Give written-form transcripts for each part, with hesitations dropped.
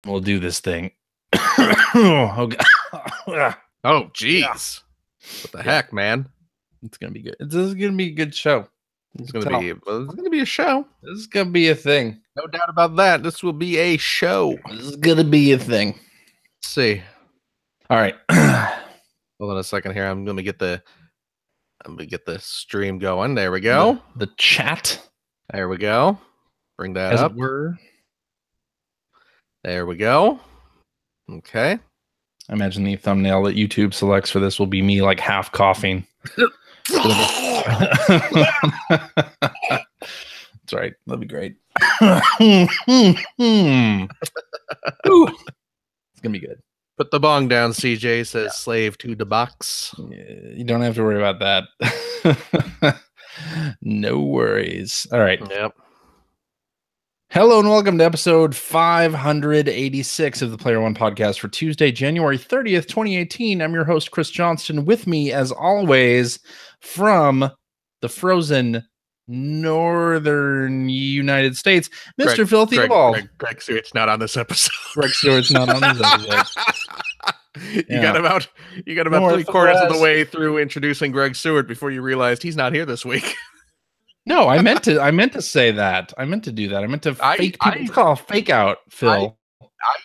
We'll do this thing. Oh, God. Oh, jeez. What the heck, man? It's gonna be good. This is gonna be a good show. It's gonna be a show. This is gonna be a thing. No doubt about that. This will be a show. This is gonna be a thing. Let's see. All right. Hold on a second here. I'm gonna get the stream going. There we go. The chat. There we go. Bring that As up. it were. There we go. Okay. I imagine the thumbnail that YouTube selects for this will be me like half coughing. That's right. That'd be great. It's gonna be good. Put the bong down, CJ says slave to the box. You don't have to worry about that. No worries. All right. Yep. Hello and welcome to episode 586 of the Player One podcast for Tuesday, January 30th, 2018. I'm your host, Chris Johnston. With me, as always, from the frozen northern United States, Mr. Phil Theobald. Greg Stewart's not on this episode. Greg Stewart's not on this episode. You got about 3/4 of the way through introducing Greg Stewart before you realized he's not here this week. No, I meant to say that. I meant to do that. I meant to fake people. It's called a fake out, Phil.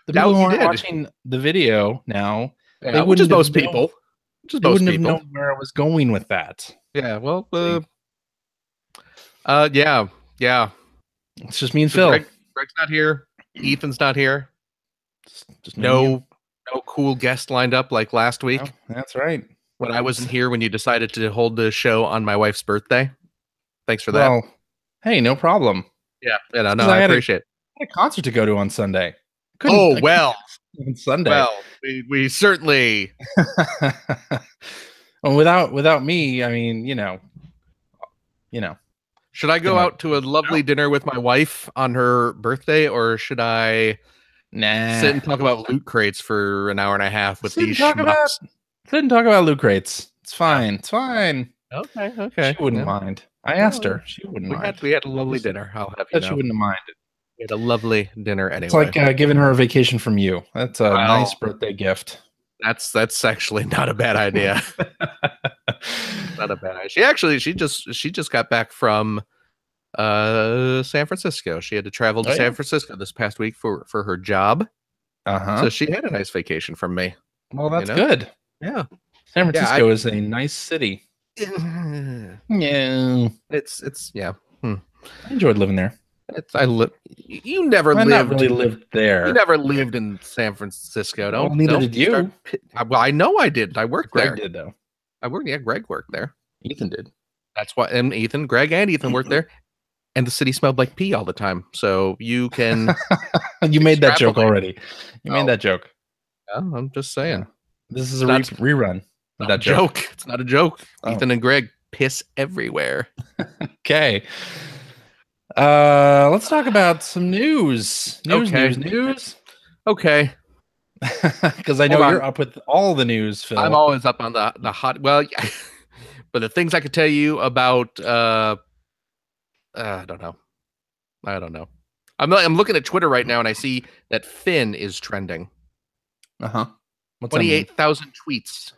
The people who aren't watching the video now, they wouldn't have most people. They wouldn't have known where I was going with that. Yeah, well, yeah. It's just me and So Phil. Greg's not here. Ethan's not here. Just no cool guest lined up like last week. No, that's right. When I wasn't here when you decided to hold the show on my wife's birthday. Thanks for that. Well, hey, no problem. Yeah, I appreciate it. I had a concert to go to on Sunday. On Sunday. Well, we certainly. Well, without me, I mean, you know. Should I go out to a lovely dinner with my wife on her birthday, or should I sit and talk about loot crates for an hour and a half with these schmucks? Sit and talk about loot crates. It's fine. It's fine. Okay. She wouldn't mind. I asked her. She wouldn't mind. We had a lovely dinner. I'll have you know. She wouldn't have minded. We had a lovely dinner anyway. It's like giving her a vacation from you. That's a nice birthday gift. That's actually not a bad idea. Not a bad idea. She just got back from San Francisco. She had to travel to San Francisco this past week for her job. So she had a nice vacation from me. Well, that's good. Yeah. San Francisco is a nice city. Yeah. It's I enjoyed living there. You never lived there. You never lived in San Francisco. Neither did you. Well, I know I did. I worked there. Greg did though. Greg worked there. Ethan did. That's why. And Greg and Ethan worked there. And the city smelled like pee all the time. So you can. You made that joke already. You made that joke. I'm just saying. Yeah. This is a rerun. That joke. It's not a joke. Ethan and Greg piss everywhere. Okay. Let's talk about some news. News. Okay. Because I know you're up with all the news, Phil. I'm always up on the hot. Well, yeah. But the things I could tell you about, I don't know. I'm looking at Twitter right now and I see that Finn is trending. 28,000 tweets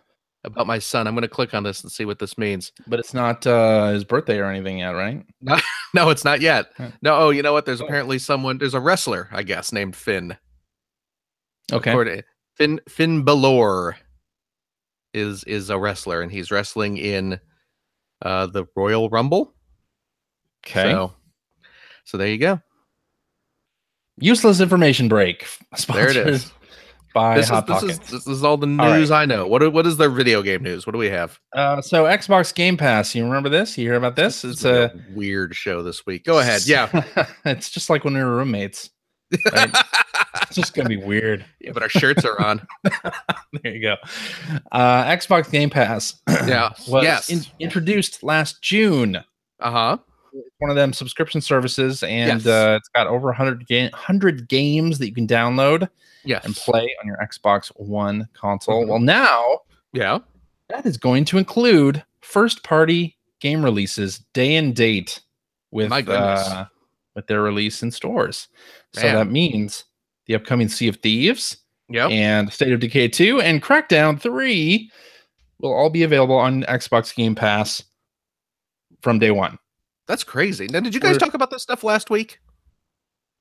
about my son. I'm going to click on this and see what this means. But it's not his birthday or anything yet, right? No, it's not yet. No, oh, you know what? There's apparently there's a wrestler, I guess, named Finn. Okay. Finn Balor is a wrestler, and he's wrestling in the Royal Rumble. Okay. So there you go. Useless information break. There it is. By Hot Pocket. This is all the news I know. What is the video game news? What do we have? So Xbox Game Pass. You remember this? You hear about this? It's a weird show this week. Go ahead. Yeah. It's just like when we were roommates. Right? It's just gonna be weird. Yeah, but our shirts are on. There you go. Xbox Game Pass. was introduced last June. One of them subscription services, and it's got over 100 games that you can download and play on your Xbox One console. Well, now, that is going to include first-party game releases day and date with their release in stores. So that means the upcoming Sea of Thieves, yep, and State of Decay 2, and Crackdown 3 will all be available on Xbox Game Pass from day one. That's crazy. Now, did you guys talk about this stuff last week?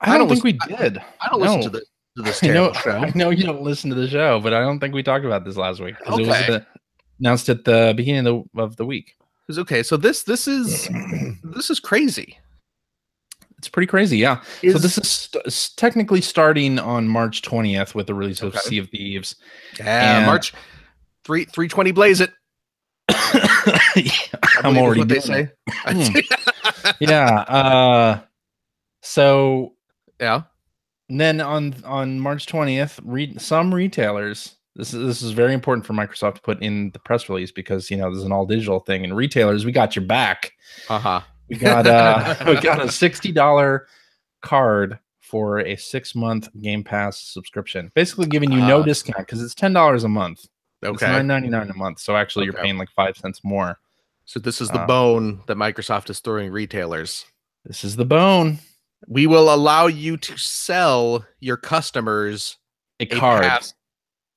I don't think we did. I don't listen to this terrible show. I know you don't listen to the show, but I don't think we talked about this last week because it was announced at the beginning of the week. Okay, so this is crazy. It's pretty crazy, yeah. So this is technically starting on March 20th with the release of Sea of Thieves. Yeah, March 320 blaze it. I'm already what they say. Yeah. So yeah. And then on March 20th, some retailers. This is very important for Microsoft to put in the press release because this is an all digital thing, and retailers, we got your back. We got a $60 card for a 6-month Game Pass subscription, basically giving you no discount because it's $10 a month. Okay, it's $9.99 a month. So actually, you're paying like 5 cents more. So this is the bone that Microsoft is throwing retailers. This is the bone. We will allow you to sell your customers a card pass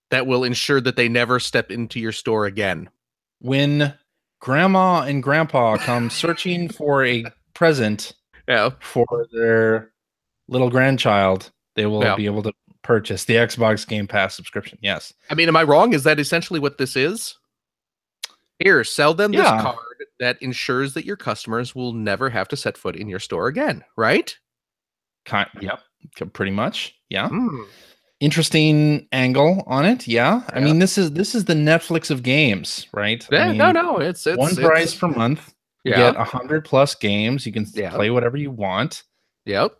that will ensure that they never step into your store again. When Grandma and Grandpa come searching for a present for their little grandchild, they will be able to purchase the Xbox Game Pass subscription. Yes. I mean, am I wrong? Is that essentially what this is? Here, sell them this card that ensures that your customers will never have to set foot in your store again, right? Yep, pretty much. Yeah. Interesting angle on it. Yeah. I mean, this is the Netflix of games, right? Yeah, I mean, no, it's one price per month. You get 100+ games. You can play whatever you want. Yep.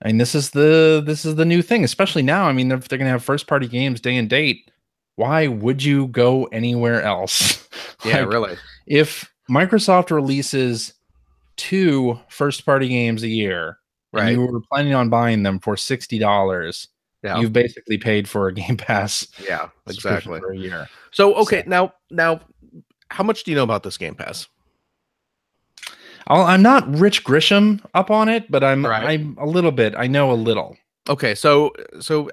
I mean, this is the new thing, especially now. I mean, if they're gonna have first party games day and date, why would you go anywhere else? Yeah, really. If Microsoft releases 2 first party games a year, and you were planning on buying them for $60, you've basically paid for a Game Pass. Yeah, exactly. For a year. So okay, now, how much do you know about this Game Pass? I'm not Rich Grisham up on it, but I'm a little bit. I know a little. Okay, so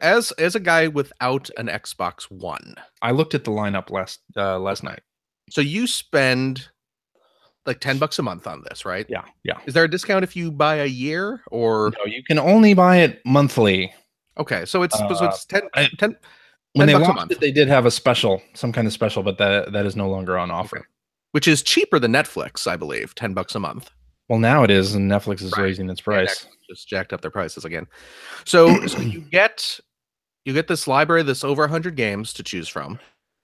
as a guy without an Xbox One, I looked at the lineup last night. So you spend like $10 a month on this, right? Yeah. Is there a discount if you buy a year, or no? You can only buy it monthly. Okay, so it's 10. When they launched it, they did have some kind of special, but that is no longer on offer. Okay. Which is cheaper than Netflix, I believe, $10 a month. Well, now it is, and Netflix is raising its price. Yeah, just jacked up their prices again. So you get this library, this over 100 games to choose from.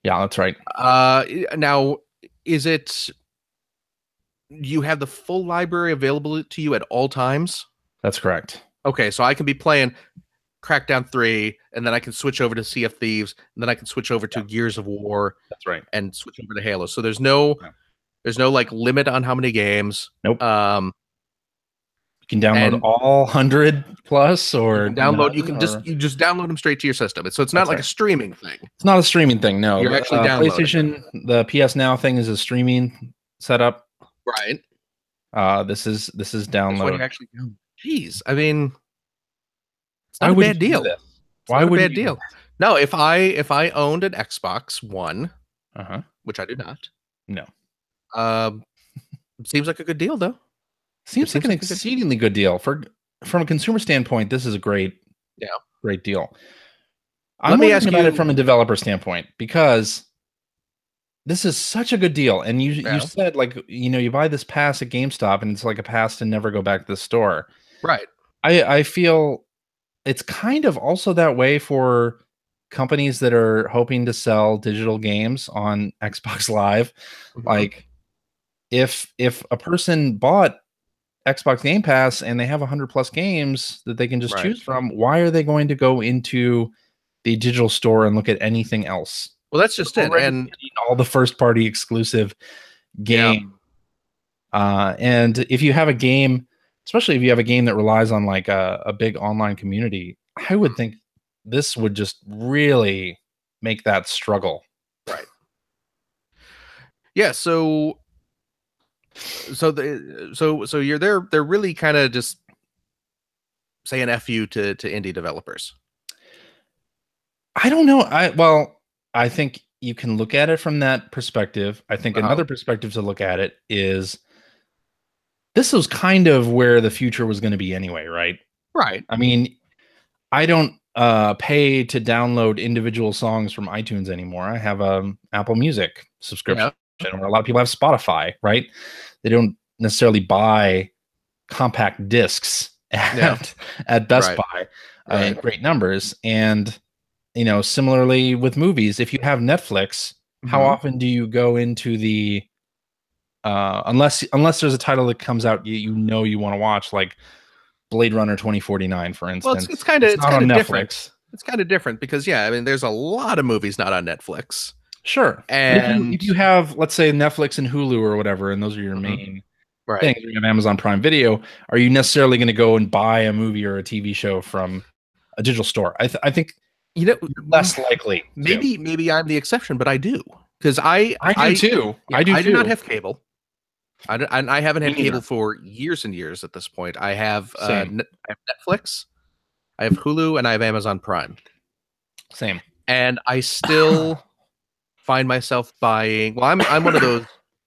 Yeah, that's right. Now, is it you have the full library available to you at all times? That's correct. Okay, so I can be playing Crackdown 3, and then I can switch over to Sea of Thieves, and then I can switch over to Gears of War. That's right. And switch over to Halo. So there's no like limit on how many games. Nope. You can download all 100 plus, or you can just download them straight to your system. So it's not like a streaming thing. It's not a streaming thing. No, you're actually downloading. PlayStation, the PS Now thing is a streaming setup. Right. This is download. Actually, jeez, I mean, it's not a bad deal. Why would bad deal? No, if I owned an Xbox One, which I do not. No. Seems like a good deal though. Seems like an exceedingly good deal from a consumer standpoint. This is a great deal. I'm looking about it from a developer standpoint because this is such a good deal. And you said, like, you buy this pass at GameStop and it's like a pass to never go back to the store. Right. I feel it's kind of also that way for companies that are hoping to sell digital games on Xbox Live. Like if a person bought Xbox Game Pass and they have 100+ games that they can just choose from, why are they going to go into the digital store and look at anything else? Well, that's just it. And all the first party exclusive game. And if you have a game, especially if you have a game that relies on like a big online community, I would think this would just really make that struggle. Right. Yeah. So you're they're really kind of just saying F you to indie developers. I don't know. I think you can look at it from that perspective. I think another perspective to look at it is this was kind of where the future was going to be anyway, right? Right. I mean, I don't pay to download individual songs from iTunes anymore. I have a Apple Music subscription, or a lot of people have Spotify, right? They don't necessarily buy compact discs at Best Buy in great numbers. And similarly with movies, if you have Netflix, how often do you go into the unless there's a title that comes out you want to watch, like Blade Runner 2049, for instance. Well, it's kind of different. It's kind of different because I mean, there's a lot of movies not on Netflix. Sure, and if you have, let's say, Netflix and Hulu or whatever, and those are your main things, you have Amazon Prime Video, are you necessarily going to go and buy a movie or a TV show from a digital store? I think less likely. Maybe I'm the exception, but I do, because I do too. I do not have cable. I haven't had cable for years and years at this point. I have Netflix, I have Hulu, and I have Amazon Prime. Same. And I still find myself buying. Well, I'm one of those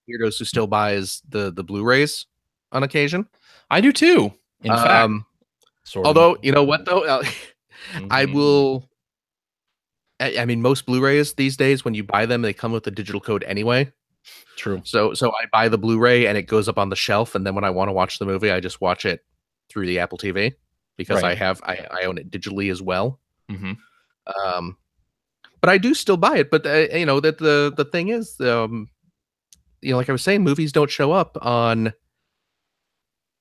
weirdos who still buys the Blu-rays on occasion. I do too. In fact, although you know what though, I will. I mean, most Blu-rays these days, when you buy them, they come with a digital code anyway. True. So I buy the Blu-ray and it goes up on the shelf, and then when I want to watch the movie, I just watch it through the Apple TV because I own it digitally as well. But I do still buy it. But that the thing is, like I was saying, movies don't show up on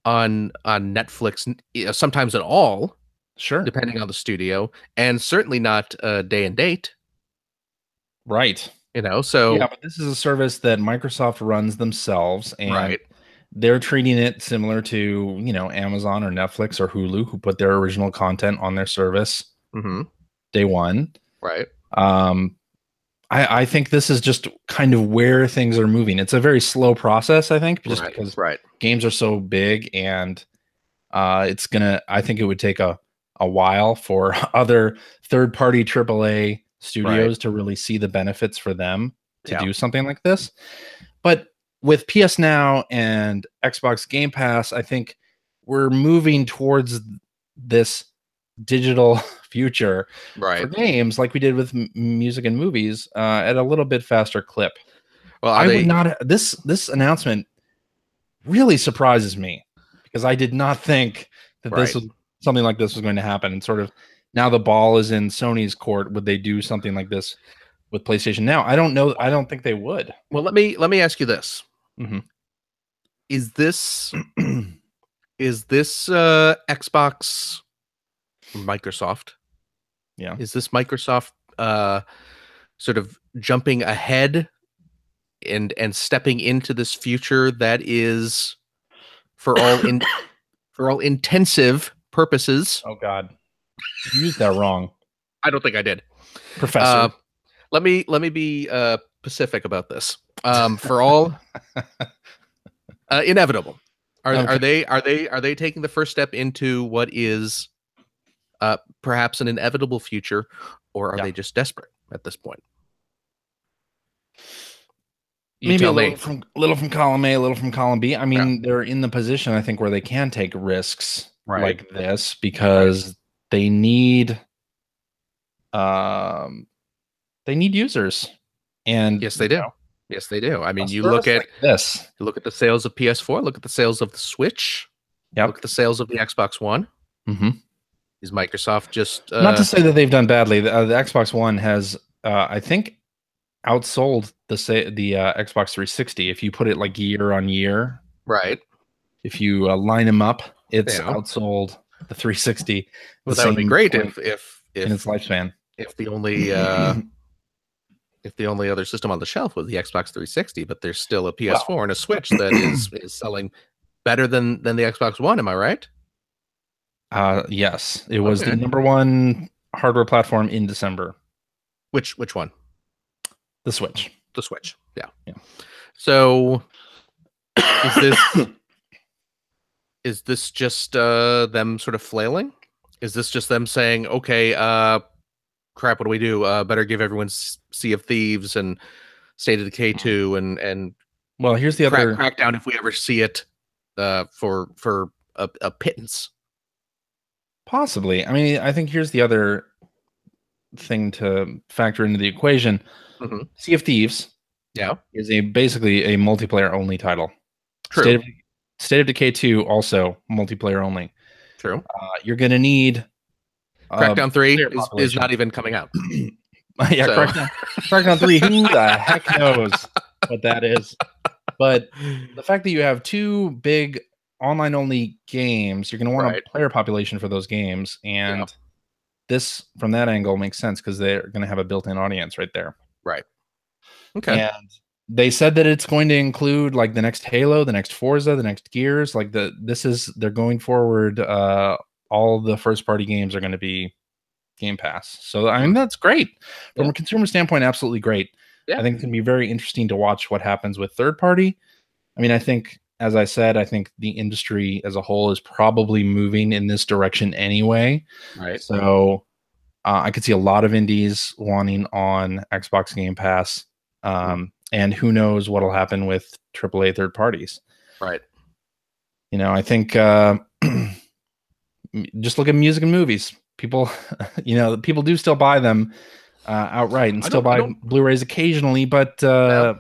Netflix sometimes at all. Sure, depending on the studio, and certainly not day and date. Right. So but this is a service that Microsoft runs themselves, and they're treating it similar to Amazon or Netflix or Hulu, who put their original content on their service day one. Right. I think this is just kind of where things are moving. It's a very slow process, I think, just because games are so big, and I think it would take a while for other third-party AAA studios to really see the benefits for them to do something like this. But with PS Now and Xbox Game Pass, I think we're moving towards this digital future for games, like we did with music and movies, at a little bit faster clip. Well, this announcement really surprises me, because I did not think that this was something like this was going to happen. And sort of now the ball is in Sony's court. Would they do something like this with PlayStation Now? I don't know. I don't think they would. Well, let me ask you this: Is this Xbox Microsoft? Yeah. Is this Microsoft sort of jumping ahead and stepping into this future that is, for all intensive purposes? Oh God, you used that wrong. I don't think I did, Professor. Let me be specific about this. For all inevitable, are they taking the first step into what is perhaps an inevitable future, or are they just desperate at this point? Maybe a little from column A, a little from column B. I mean, they're in the position, I think, where they can take risks like this, because they need users. And yes, they do. Yes, they do. I mean, you look at this. You look at the sales of PS4. Look at the sales of the Switch. Look at the sales of the Xbox One. Is Microsoft just not to say that they've done badly? The Xbox One has, I think, outsold the Xbox 360. If you put it like year on year, if you line them up, it's outsold the 360. Well, that would be great if in its lifespan. If the only other system on the shelf was the Xbox 360, but there's still a PS4 and a Switch that is selling better than the Xbox One. Am I right? Yes, it was the #1 hardware platform in December. Which one? The Switch. The Switch. Yeah. So is this just them sort of flailing? Is this just them saying, okay, crap, what do we do? Better give everyone Sea of Thieves and State of Decay 2 and well, here's the other Crackdown if we ever see it for a pittance. Possibly. I mean, I think here's the other thing to factor into the equation. Sea of Thieves is basically a multiplayer only title. True. State of Decay 2 also multiplayer only. True. You're going to need Crackdown 3 is not even coming out. Yeah, so. Crackdown 3, who the heck knows what that is? But the fact that you have two big online-only games, you're going to want a player population for those games, and this, from that angle, makes sense because they're going to have a built-in audience right there. Right. Okay. And they said that it's going to include like the next Halo, the next Forza, the next Gears. Like they're going forward. All the first-party games are going to be Game Pass. So I mean that's great from a consumer standpoint. Absolutely great. I think it's going to be very interesting to watch what happens with third party. I mean, I think, as I said, I think the industry as a whole is probably moving in this direction anyway. Right. So I could see a lot of indies wanting on Xbox Game Pass. And who knows what'll happen with AAA third parties. Right. You know, I think just look at music and movies. People, people do still buy them outright and still buy Blu-rays occasionally, but I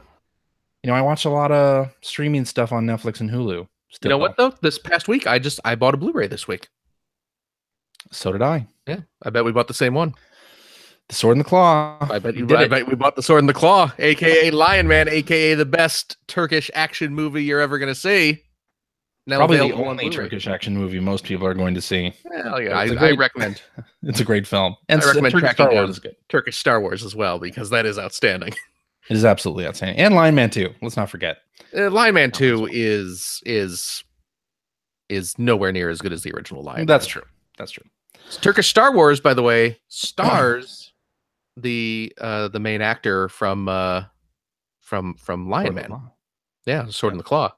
watch a lot of streaming stuff on Netflix and Hulu. Still. You know what though? This past week, I bought a Blu-ray this week. So did I. Yeah, I bet we bought the same one. The Sword and the Claw. I bet we bought the Sword and the Claw, aka Lion Man, aka the best Turkish action movie you're ever going to see. Now probably the only Turkish action movie most people are going to see. Hell yeah, I recommend. It's a great film. And I recommend Turkish Star Wars is good. Turkish Star Wars as well, because that is outstanding. It is absolutely outstanding. And Lion Man 2, let's not forget. Lion Man 2 is nowhere near as good as the original Lion That's Man. True. That's true. Turkish Star Wars, by the way, stars the main actor from Lion Man. Yeah, Sword in the Claw.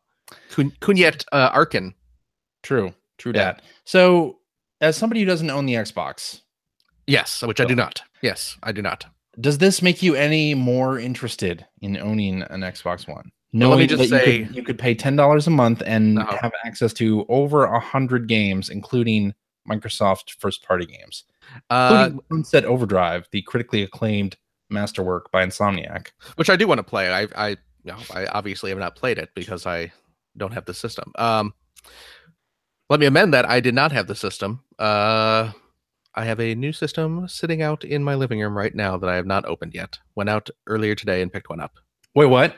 Kunyet Arkin. True that. So, as somebody who doesn't own the Xbox, yes, which I do not. Yes, I do not. Does this make you any more interested in owning an Xbox One? No, let me just say you could pay $10 a month and have access to over 100 games, including Microsoft first-party games, including Sunset Overdrive, the critically acclaimed masterwork by Insomniac, which I do want to play. I obviously have not played it because I don't have the system. Let me amend that. I did not have the system. I have a new system sitting out in my living room right now that I have not opened yet. Went out earlier today and picked one up. Wait, what?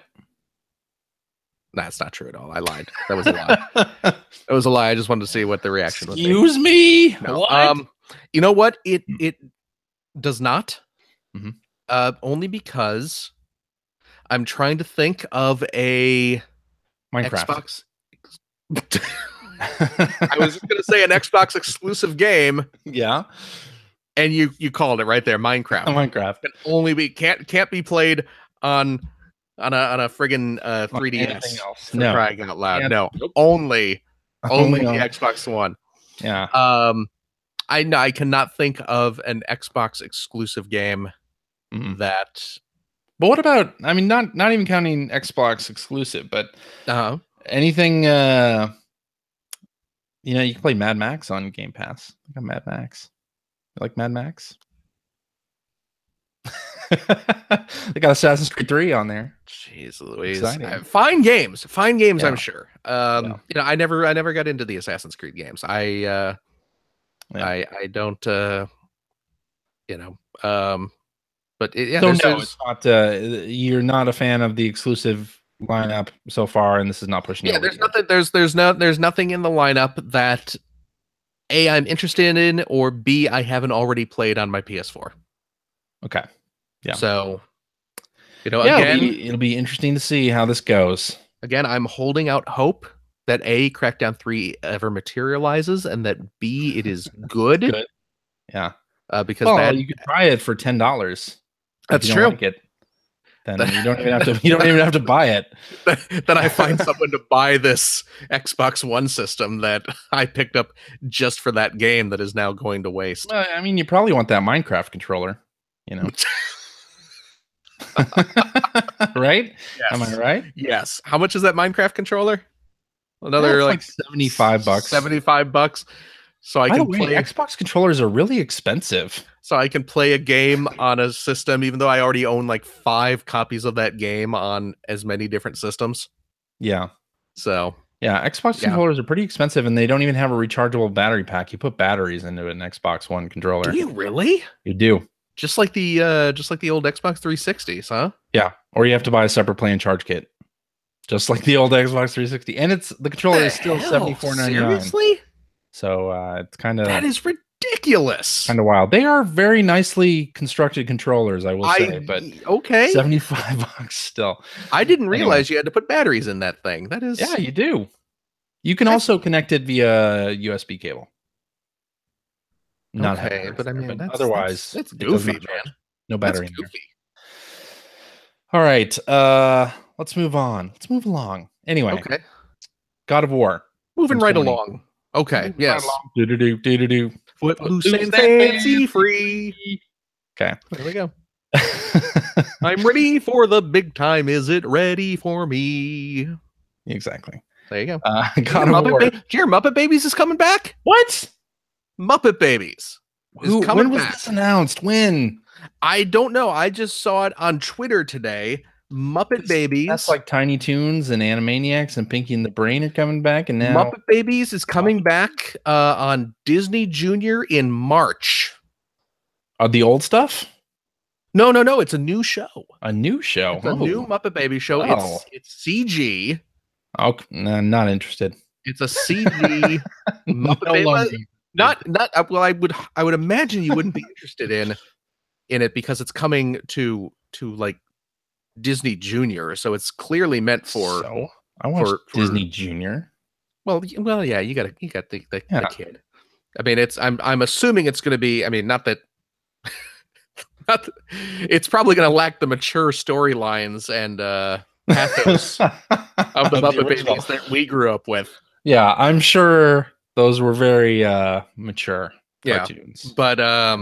That's not true at all. I lied. That was a lie. That was a lie. I just wanted to see what the reaction would be. Excuse me? No. What? You know what? It does not. Only because I'm trying to think of a Minecraft. Xbox. I was going to say an Xbox exclusive game. Yeah. And you called it right there, Minecraft. Minecraft can only be can't be played on a friggin' 3DS. No. Crying out loud. No. Only the Xbox One. Yeah. I cannot think of an Xbox exclusive game that. But what about? I mean, not even counting Xbox exclusive, but anything. You can play Mad Max on Game Pass. I got Mad Max. You like Mad Max? They got Assassin's Creed 3 on there. Jeez Louise. Fine games. Yeah. I'm sure. I never got into the Assassin's Creed games. I don't but it's not you're not a fan of the exclusive lineup so far, and this is not pushing it. There's nothing in the lineup that A, I'm interested in, or B, I haven't already played on my PS4. Okay. Yeah. So, again, it'll be interesting to see how this goes. Again, I'm holding out hope that A, Crackdown 3 ever materializes, and that B, it is good. Yeah. Because you could try it for $10. That's true. Then you don't even have to buy it. Then I find someone to buy this Xbox One system that I picked up just for that game that is now going to waste. Well, I mean, you probably want that Minecraft controller. you know. Right? Yes. Am I right? Yes. How much is that Minecraft controller? Another like $75. $75. So I can play. Xbox controllers are really expensive. So I can play a game on a system, even though I already own like 5 copies of that game on as many different systems. Yeah. So yeah, Xbox controllers are pretty expensive, and they don't even have a rechargeable battery pack. You put batteries into an Xbox One controller. Do you really? You do. Just like the old Xbox 360s, huh? Yeah. Or you have to buy a separate play and charge kit. Just like the old Xbox 360. And the controller is still $74.99. Seriously? So it's kind of... That is ridiculous. Kind of wild. They are very nicely constructed controllers, I will say, but okay. $75 still. I didn't realize you had to put batteries in that thing. That is... Yeah, you do. You can also connect it via USB cable. Not okay, but I mean, otherwise, that's goofy, man. No battery in there. All right, let's move on. Let's move along. Anyway, okay. God of War, moving right along. Okay, yes. Do. Footloose and fancy free. Okay, there we go. I'm ready for the big time. Is it ready for me? Exactly. There you go. God of War. Muppet Babies is coming back. What? Muppet Babies. When was this announced? When? I don't know. I just saw it on Twitter today. Muppet Babies. That's like Tiny Toons and Animaniacs and Pinky and the Brain are coming back, and now Muppet Babies is coming back on Disney Junior in March. The old stuff? No. It's a new show. A new show. It's a new Muppet Baby show. Oh. It's CG. Oh, not interested. It's a CG Muppet Baby. Not well. I would imagine you wouldn't be interested in it because it's coming to like Disney Junior, so it's clearly meant for. So I watched Disney Junior. Well, yeah. You got the kid. I mean, I'm assuming it's going to be. I mean, not that. It's probably going to lack the mature storylines and pathos of the Muppet Babies that we grew up with. Yeah, I'm sure those were very mature cartoons. But I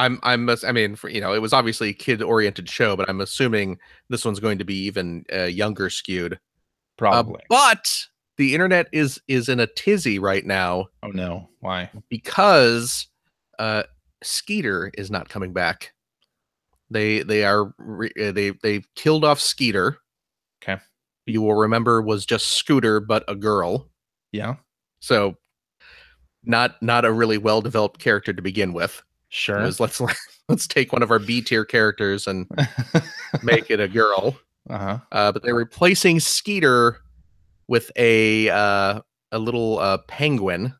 mean, it was obviously a kid-oriented show, but I'm assuming this one's going to be even younger skewed. Probably. But the internet is in a tizzy right now. Oh no! Why? Because Skeeter is not coming back. They killed off Skeeter. Okay. You will remember was just Scooter, but a girl. Yeah. So not a really well developed character to begin with. Sure. It was, let's take one of our B tier characters and make it a girl. But they're replacing Skeeter with a little penguin.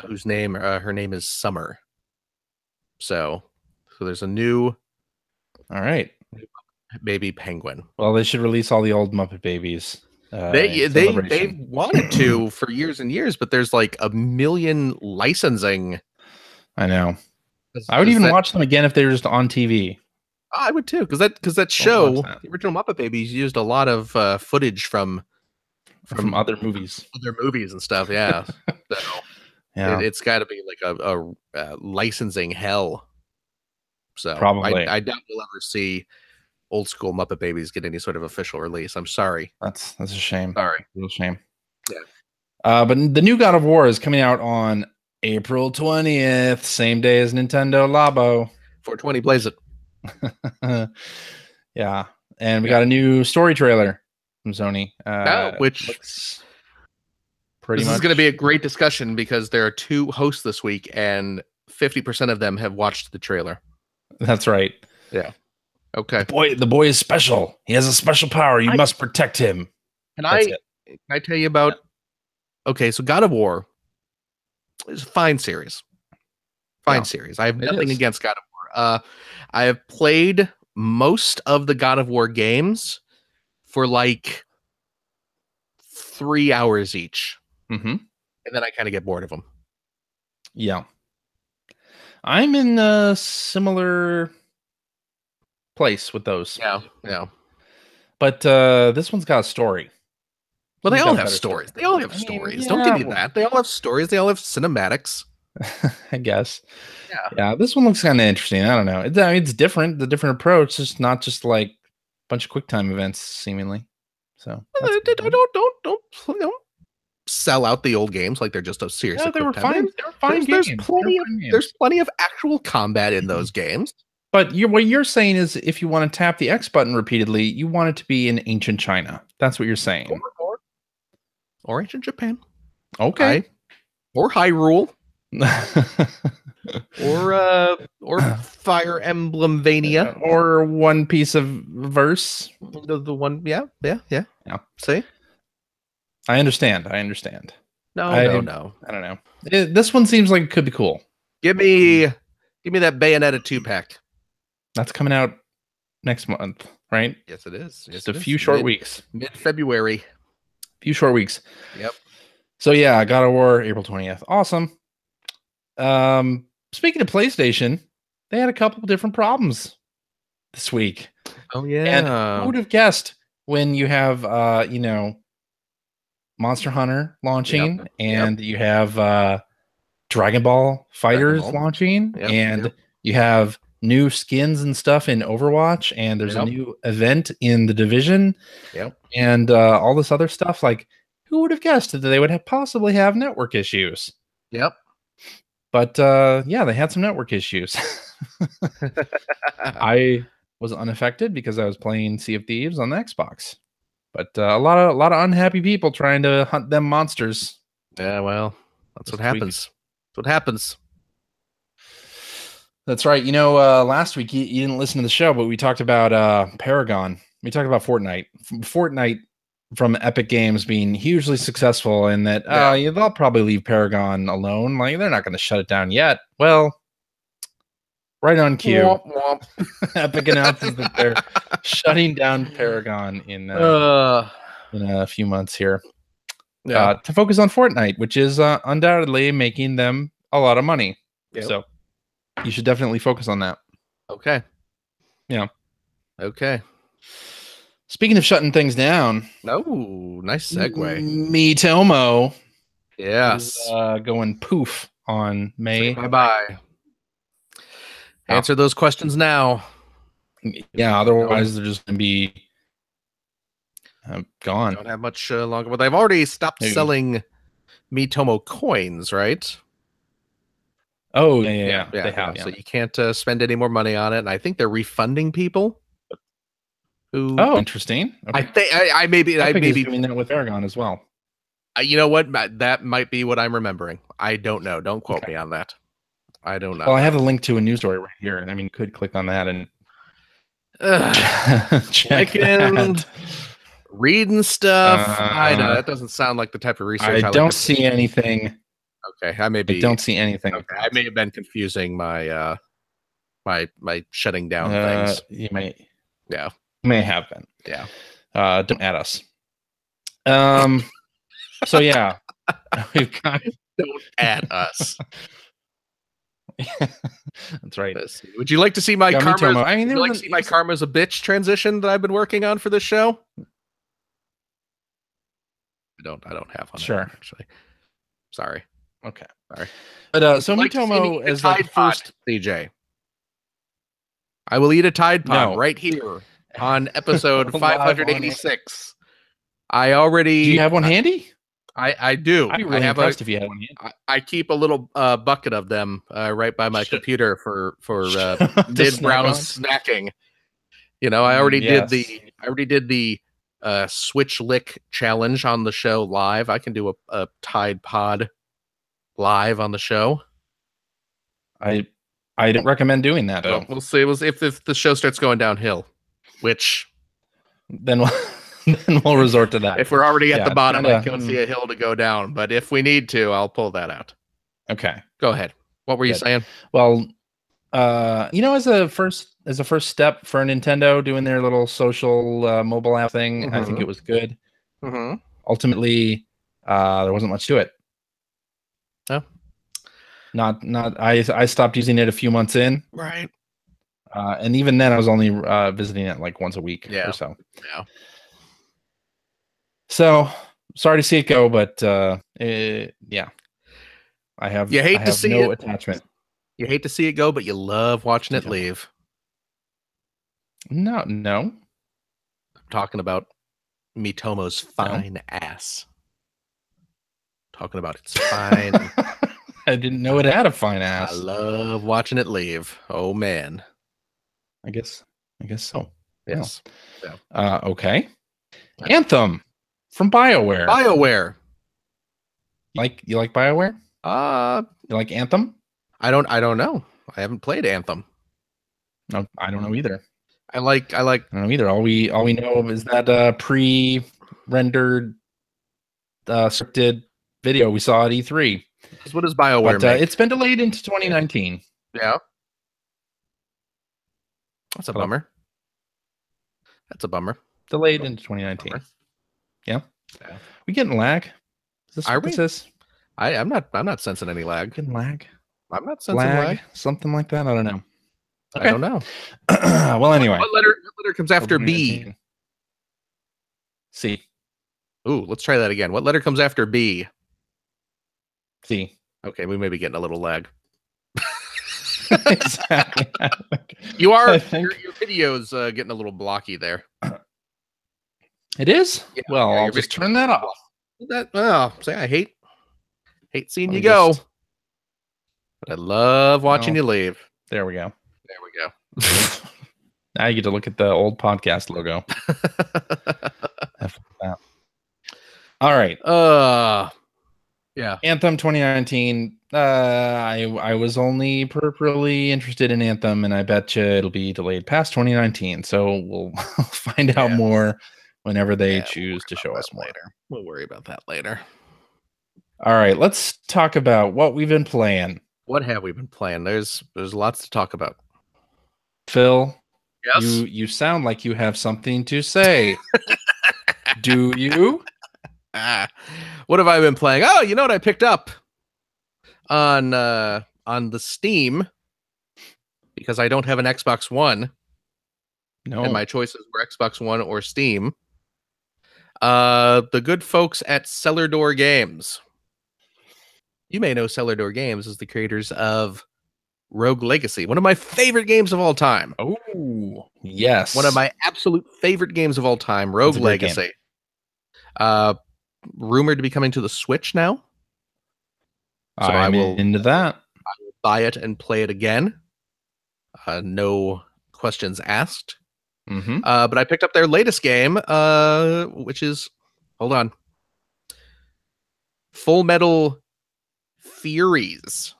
Whose name her name is Summer. So there's a new baby penguin. Well, they should release all the old Muppet Babies. They wanted to for years and years, but there's like a million licensing. I know. I would even watch them again if they were just on TV. I would too, because that show, the original Muppet Babies, used a lot of footage from other movies, and stuff. Yeah, so yeah, it's got to be like a licensing hell. So probably, I doubt we'll ever see old school Muppet Babies get any sort of official release. I'm sorry. That's a shame. Sorry, real shame. Yeah. But the new God of War is coming out on April 20th, same day as Nintendo Labo. 420, blaze it. Yeah, and we got a new story trailer from Sony, which is going to be a great discussion because there are 2 hosts this week, and 50% of them have watched the trailer. That's right. Yeah. Okay. The boy is special. He has a special power. You must protect him. Can I tell you about? Okay, so God of War is a fine series. Series. I have nothing against God of War. I have played most of the God of War games for like 3 hours each. And then I kind of get bored of them. Yeah. I'm in a similar place with those. Yeah. But this one's got a story. Well, they all have stories. They all have stories. Don't give me that. They all have stories. They all have cinematics. I guess. Yeah. Yeah, this one looks kind of interesting. I don't know. It's different. The different approach is not just like a bunch of QuickTime events, seemingly. So don't sell out the old games like they're just a series of they were QuickTime. fine. They were fine games. There's plenty of actual combat in those games. But what you're saying is, if you want to tap the X button repeatedly, you want it to be in ancient China. That's what you're saying. Or ancient Japan. Okay. Or Hyrule. or Fire Emblem Vania. Or One Piece of Verse. The one, yeah. See? I understand. No. I don't know. This one seems like it could be cool. Give me that Bayonetta 2-pack. That's coming out next month, right? Yes, it is. Just a few short weeks. Mid-February. Few short weeks. Yep. So yeah, God of War, April 20th. Awesome. Speaking of PlayStation, they had a couple of different problems this week. Oh yeah. And who would have guessed when you have Monster Hunter launching and you have Dragon Ball FighterZ launching and you have new skins and stuff in Overwatch and there's a new event in the Division and all this other stuff. Like, who would have guessed that they would possibly have network issues? Yep. But they had some network issues. I was unaffected because I was playing Sea of Thieves on the Xbox. But a lot of unhappy people trying to hunt them monsters. Yeah, well, that's what happens. That's what happens. That's right. Last week you didn't listen to the show, but we talked about Paragon. We talked about Fortnite. Fortnite from Epic Games being hugely successful, and that they'll probably leave Paragon alone. Like, they're not going to shut it down yet. Well, right on cue. Womp, womp. Epic announces that they're shutting down Paragon in a few months here to focus on Fortnite, which is undoubtedly making them a lot of money. Yep. So you should definitely focus on that. Okay. Yeah. Okay. Speaking of shutting things down. Oh, nice segue. Miitomo. Yes. Is, going poof on May. Bye-bye. Answer those questions now. Yeah, otherwise they're just going to be gone. Don't have much longer, but they've already stopped selling Miitomo coins, right? Oh, yeah. They have. So you can't spend any more money on it, and I think they're refunding people. Interesting. Okay. I may be doing that with Paragon as well. You know what? That might be what I'm remembering. I don't know. Don't quote me on that. I don't know. Well, I have a link to a news story right here, and you could click on that and check that. Reading stuff. I know that doesn't sound like the type of research I don't see anything. Okay, I don't see anything. Okay, I may have been confusing my my shutting down things. You may. Yeah. May have been. Yeah. Don't add us. So yeah, we've got don't add us. That's right. Would you like to see my karma? Would you like to see my karma's a bitch transition that I've been working on for this show? I don't have one. Sure. Actually. Sorry. Okay. Sorry. But so Miitomo is like the first CJ. I will eat a Tide Pod right here on episode 586. I already. Do you have one handy? I do. I'd be really impressed if you had one handy. I keep a little bucket of them right by my computer for mid-brown snacking. I already did the Switch Lick challenge on the show live. I can do a Tide Pod live on the show. I don't recommend doing that though. We'll see. If the show starts going downhill, which then we'll resort to that. If we're already at the bottom, I can't see a hill to go down. But if we need to, I'll pull that out. Okay, go ahead. What were you saying? Well, as a first step for Nintendo doing their little social mobile app thing, I think it was good. Ultimately, there wasn't much to it. No. I stopped using it a few months in. Right. And even then, I was only visiting it like once a week or so. Yeah. So sorry to see it go, but yeah. I have see no attachment. You hate to see it go, but you love watching it leave. No. I'm talking about Miitomo's fine ass. Talking about its fine. I didn't know it had a fine ass. I love watching it leave. Oh man. I guess so. Yes. Yeah. Okay. Anthem from BioWare. You like BioWare? You like Anthem? I don't know. I haven't played Anthem. No, I don't know either. I don't know either. All we know is that pre-rendered scripted video we saw at E3. What does BioWare make? It's been delayed into 2019. Yeah. That's a bummer. Delayed into 2019. Yeah. We getting lag? Is this what this is? I'm not sensing any lag. Getting lag? I'm not sensing lag. Something like that. I don't know. Okay. I don't know. Well, anyway. What letter comes after B? C. Ooh, let's try that again. What letter comes after B? C. Okay, we may be getting a little lag. Exactly. Your video's getting a little blocky there. It is? Yeah, well, I'll just turn that off. I hate seeing you go. But I love watching you leave. There we go. Now you get to look at the old podcast logo. All right. Yeah. Anthem 2019. I was only peripherally interested in Anthem, and I bet you it'll be delayed past 2019. So we'll find out more whenever they choose to show us more. Later. We'll worry about that later. All right, let's talk about what we've been playing. What have we been playing? There's lots to talk about. Phil, yes? You sound like you have something to say. Do you? What have I been playing? Oh, you know what I picked up on the Steam, because I don't have an Xbox One. No. And my choices were Xbox One or Steam. The good folks at Cellar Door Games. You may know Cellar Door Games as the creators of Rogue Legacy, one of my favorite games of all time. Oh, yes. One of my absolute favorite games of all time, Rogue Legacy. Rumored to be coming to the Switch now. So I will into that. I will buy it and play it again. No questions asked. Mm-hmm. But I picked up their latest game, which is, hold on, Full Metal Furies.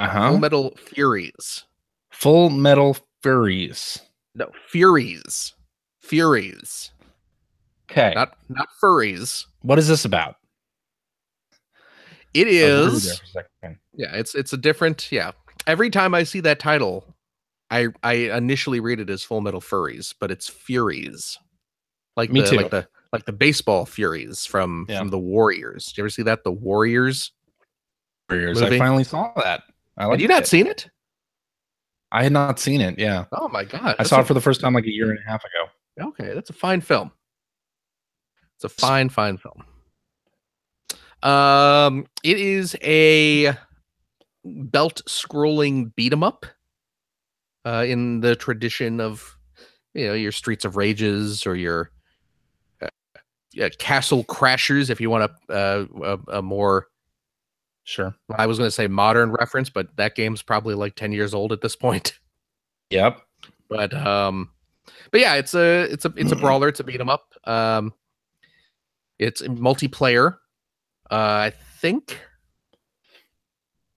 Full Metal Furies. Full Metal Furies. No, Furies. Furies. Okay. Not furries. What is this about? It is. Yeah, it's a different. Yeah. Every time I see that title, I initially read it as Full Metal Furries, but it's Furies. Like Me too. Like the baseball Furies from the Warriors. Did you ever see that? The Warriors. Movie? I finally saw that. Had you not seen it? I had not seen it. Yeah. Oh my god! I saw it for the first time like a year and a half ago. Okay, that's a fine film. It's a fine film. It is a belt-scrolling beat 'em up. In the tradition of, your Streets of Rages or your Castle Crashers, if you want a more, sure, I was going to say modern reference, but that game's probably like 10 years old at this point. Yep. But yeah, it's a brawler. It's a beat 'em up. It's multiplayer. I think.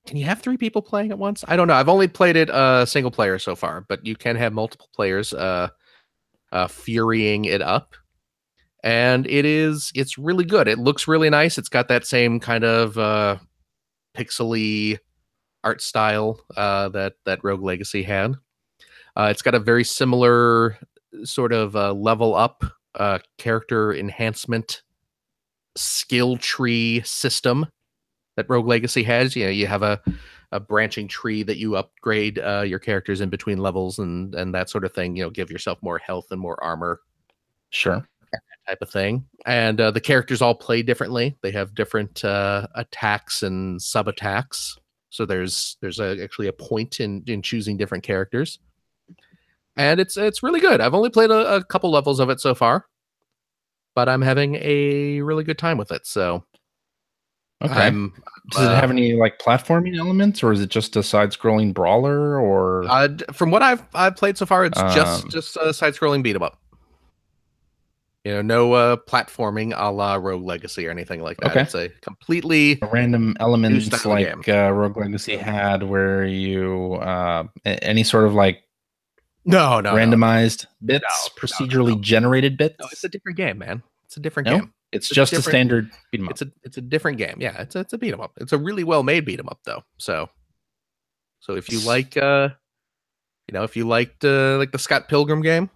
Can you have 3 people playing at once? I don't know. I've only played it single player so far, but you can have multiple players furying it up. And it's really good. It looks really nice. It's got that same kind of pixely art style that Rogue Legacy had. It's got a very similar sort of level up character enhancement skill tree system that Rogue Legacy has. You have a branching tree that you upgrade your characters in between levels and that sort of thing. Give yourself more health and more armor. Sure. type of thing. And the characters all play differently. They have different attacks and sub attacks. So there's actually a point in choosing different characters. And it's really good. I've only played a couple levels of it so far, but I'm having a really good time with it. So okay. Does it have any like platforming elements, or is it just a side-scrolling brawler? Or from what I've played so far, it's just a side-scrolling beat 'em up. No platforming a la Rogue Legacy or anything like that. Okay. It's a completely random elements like Rogue Legacy had, where you any sort of like randomized bits, procedurally generated bits. No, it's a different game, man. It's a different game. It's just a standard beat 'em up. It's a different game. Yeah, it's a beat 'em up. It's a really well made beat 'em up though. So if you like if you liked like the Scott Pilgrim game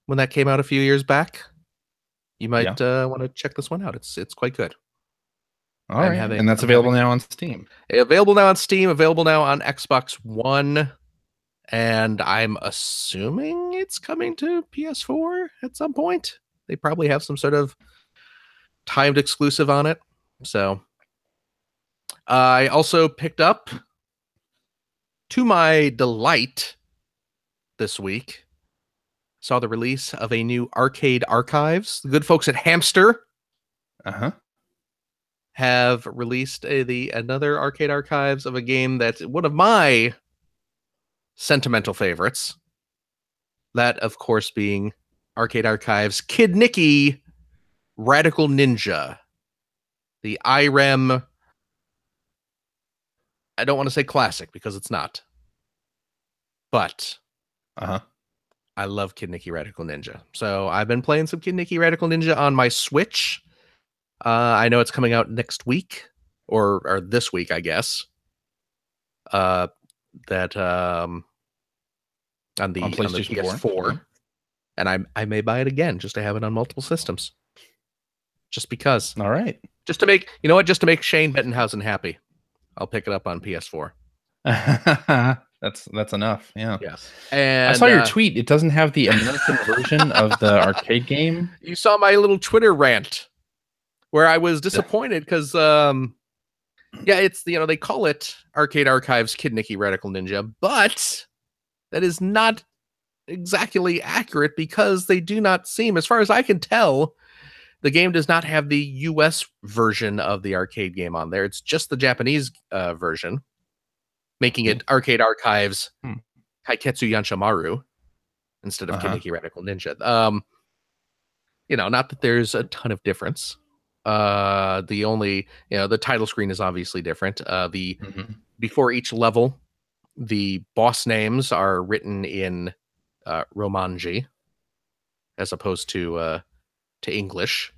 when that came out a few years back, you might want to check this one out. It's quite good. All right, and that's available now on Steam. Available now on Steam. Available now on Xbox One, and I'm assuming it's coming to PS4 at some point. They probably have some sort of timed exclusive on it. So I also picked up, to my delight, this week, saw the release of a new Arcade Archives. The good folks at Hamster have released another Arcade Archives of a game that's one of my sentimental favorites. That, of course, being Arcade Archives Kid Nicky Radical Ninja. The IREM, I don't want to say classic because it's not. But I love Kid Nicky Radical Ninja. So I've been playing some Kid Nicky Radical Ninja on my Switch. I know it's coming out next week or this week, I guess. On the PS4. And I may buy it again just to have it on multiple systems. Just because. All right. Just to make, just to make Shane Bettenhausen happy. I'll pick it up on PS4. That's enough. Yeah. Yes. And I saw your tweet. It doesn't have the American version of the arcade game. You saw my little Twitter rant where I was disappointed because it's they call it Arcade Archives Kid Nicky Radical Ninja, but that is not exactly accurate because they do not seem, as far as I can tell, the game does not have the US version of the arcade game on there. It's just the Japanese version, making it Arcade Archives Kaiketsu Yanshamaru instead of Kid Nicky Radical Ninja. Not that there's a ton of difference. The only, the title screen is obviously different. Before each level, the boss names are written in Romanji as opposed to English.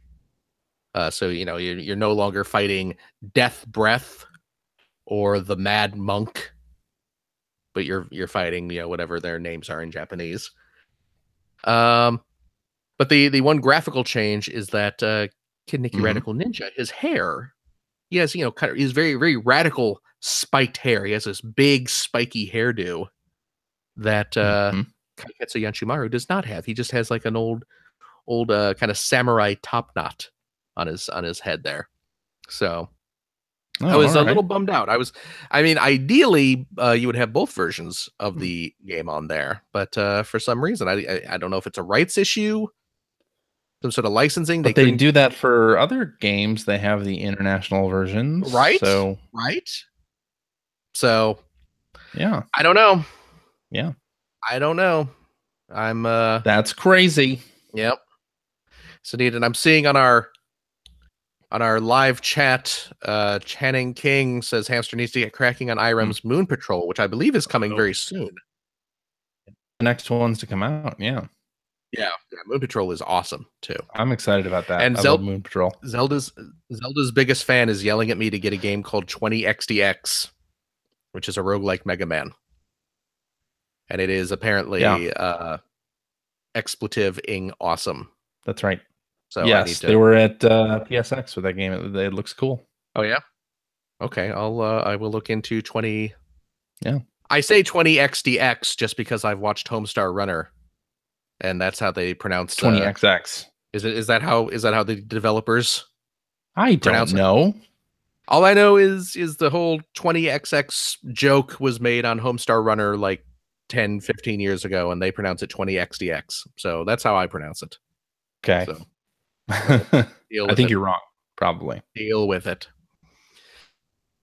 So you're no longer fighting Death Breath or the Mad Monk, but you're fighting whatever their names are in Japanese. But the one graphical change is that Kid Nicky Radical Ninja, his hair, he has he's very, very radical spiked hair. He has this big spiky hairdo that Kaiketsu Yanshimaru does not have. He just has like an old kind of samurai top knot on his head there. So I was a little bummed out. Ideally you would have both versions of the game on there, but for some reason I don't know if it's a rights issue, some sort of licensing. But they do that for other games. They have the international versions, right? So yeah, I don't know. Yeah, I don't know. I'm that's crazy. Yep. So and I'm seeing on our live chat, Channing King says Hamster needs to get cracking on IREM's Moon Patrol, which I believe is coming very soon. The next one's to come out, yeah. Yeah, Moon Patrol is awesome too. I'm excited about that. And I love Moon Patrol. Zelda's biggest fan is yelling at me to get a game called 20XDX, which is a roguelike Mega Man. And it is apparently expletive-ing awesome. That's right. So yes, they were at PSX with that game. It looks cool. Oh yeah. Okay, I will look into 20. Yeah. I say 20XDX just because I've watched Homestar Runner, and that's how they pronounce 20XX. Is that how the developers? I don't know. All I know is the whole 20XX joke was made on Homestar Runner like 10, 15 years ago, and they pronounce it 20XDX. So that's how I pronounce it. Okay. So I think you're wrong. Probably. Deal with it.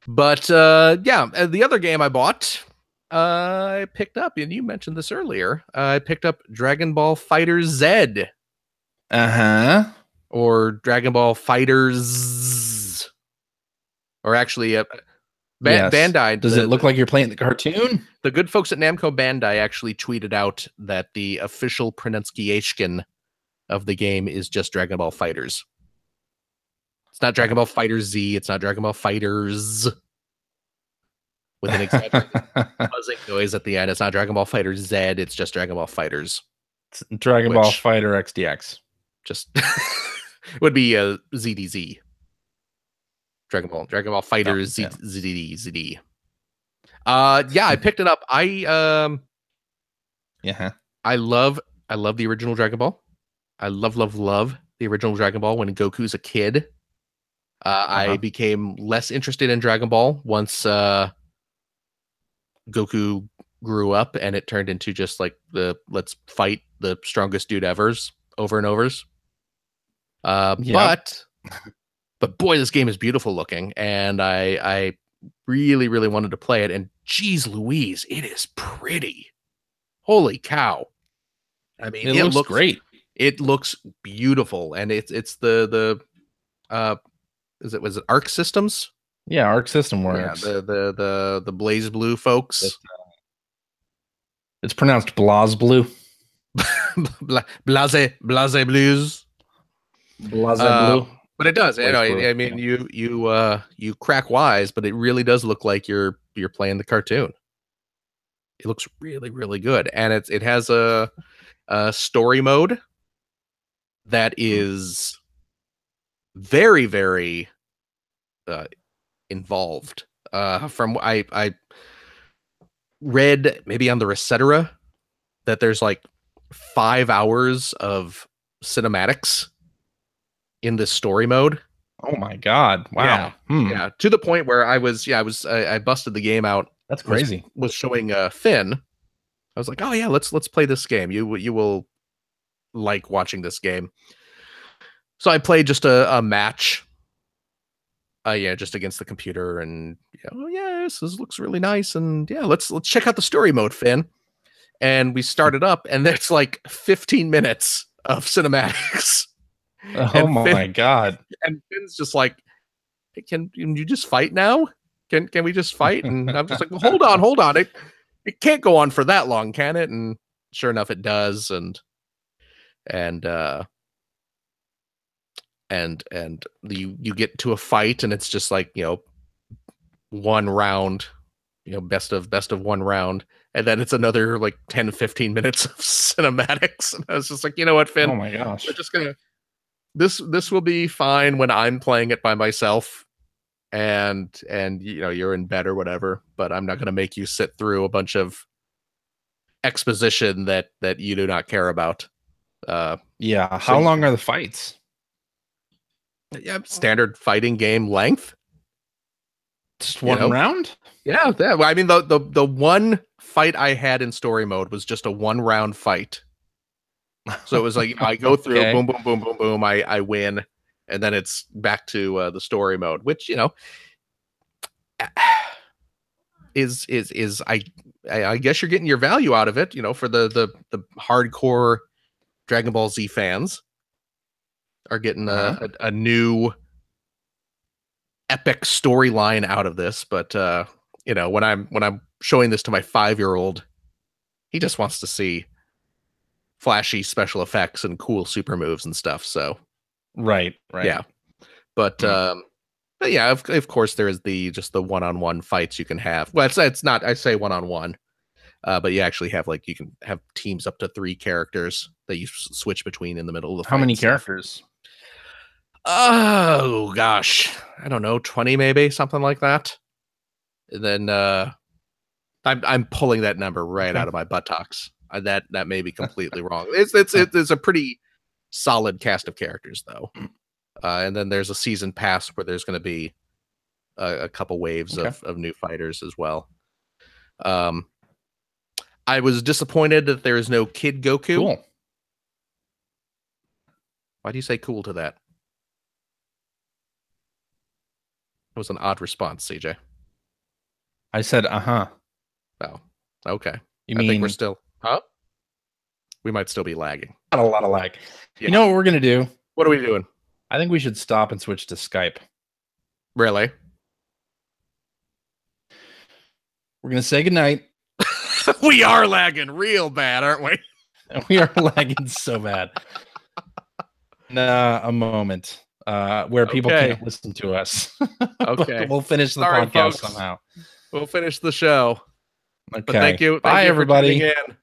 But yeah, the other game I bought, I picked up, and you mentioned this earlier. I picked up Dragon Ball FighterZ. Or Dragon Ball FighterZ. Or actually, yes. Bandai. Does it look like you're playing the cartoon? The good folks at Namco Bandai actually tweeted out that the official pronunciation of the game is just Dragon Ball FighterZ. It's not Dragon Ball FighterZ. It's not Dragon Ball FighterZ. With an exaggerated buzzing noise at the end. It's not Dragon Ball FighterZ. It's just Dragon Ball FighterZ. It's Dragon Ball Fighter XDX. Just would be a ZDZ. Dragon Ball Fighter ZD. Yeah, I picked it up. I love the original Dragon Ball. I love the original Dragon Ball when Goku's a kid. I became less interested in Dragon Ball once Goku grew up and it turned into just like the let's fight the strongest dude ever's over and overs. But boy, this game is beautiful looking, and I really, really wanted to play it. And geez Louise, it is pretty. Holy cow. I mean, it looks great. It looks beautiful. And it's was it Arc Systems? Yeah, Arc System Works. Yeah, the Blaze Blue folks. It's pronounced Blaze Blue. Blaze Blues. Blaze Blue. But it does. You know, I mean, you crack wise, but it really does look like you're playing the cartoon. It looks really, really good, and it has a story mode that is very, very involved. From I read maybe on the Recetera that there's like 5 hours of cinematics in this story mode. Oh my god. Wow. Yeah. To the point where I busted the game out. That's crazy. Was showing Finn. I was like, oh yeah, let's play this game. You will like watching this game. So I played just a match. Just against the computer, and this looks really nice, and let's check out the story mode, Finn. And we started up, and there's like 15 minutes of cinematics. Oh my god! And Finn's just like, hey, can you just fight now? Can we just fight? And I'm just like, well, hold on. It can't go on for that long, can it? And sure enough, it does. And you get to a fight, and it's just like one round, best of one round, and then it's another like 10-15 minutes of cinematics. And I was just like, you know what, Finn? Oh my gosh! We're just gonna. This will be fine when I'm playing it by myself, and you're in bed or whatever. But I'm not going to make you sit through a bunch of exposition that you do not care about. How long are the fights? Yeah, standard fighting game length. Just one round. Yeah. I mean, the one fight I had in story mode was just a 1 round fight. So it was like I go through, boom, boom, boom, boom, boom. I win, and then it's back to the story mode, which is I guess you're getting your value out of it, for the hardcore Dragon Ball Z fans are getting a new epic storyline out of this. But when I'm showing this to my 5-year-old, he just wants to see flashy special effects and cool super moves and stuff. So right. Yeah. But yeah, of course there is the one-on-one fights you can have. Well, it's not, I say one-on-one, but you actually have you can have teams up to 3 characters that you switch between in the middle of the fight. How many characters? Oh gosh, I don't know, 20 maybe, something like that. And then I'm pulling that number right out of my buttocks. That may be completely wrong. It's a pretty solid cast of characters, though. And then there's a season pass where there's going to be a couple waves of new fighters as well. I was disappointed that there is no Kid Goku. Cool. Why do you say cool to that? It was an odd response, CJ. I said, uh-huh. Oh, okay. I think we're still... Huh? We might still be lagging. Not a lot of lag. Yeah. You know what we're going to do? What are we doing? I think we should stop and switch to Skype. Really? We're going to say goodnight. We are lagging real bad, aren't we? We are lagging so bad. A moment where people can't listen to us. Okay. We'll finish the podcast somehow. We'll finish the show. Okay. But thank you. Bye, everybody. For tuning in.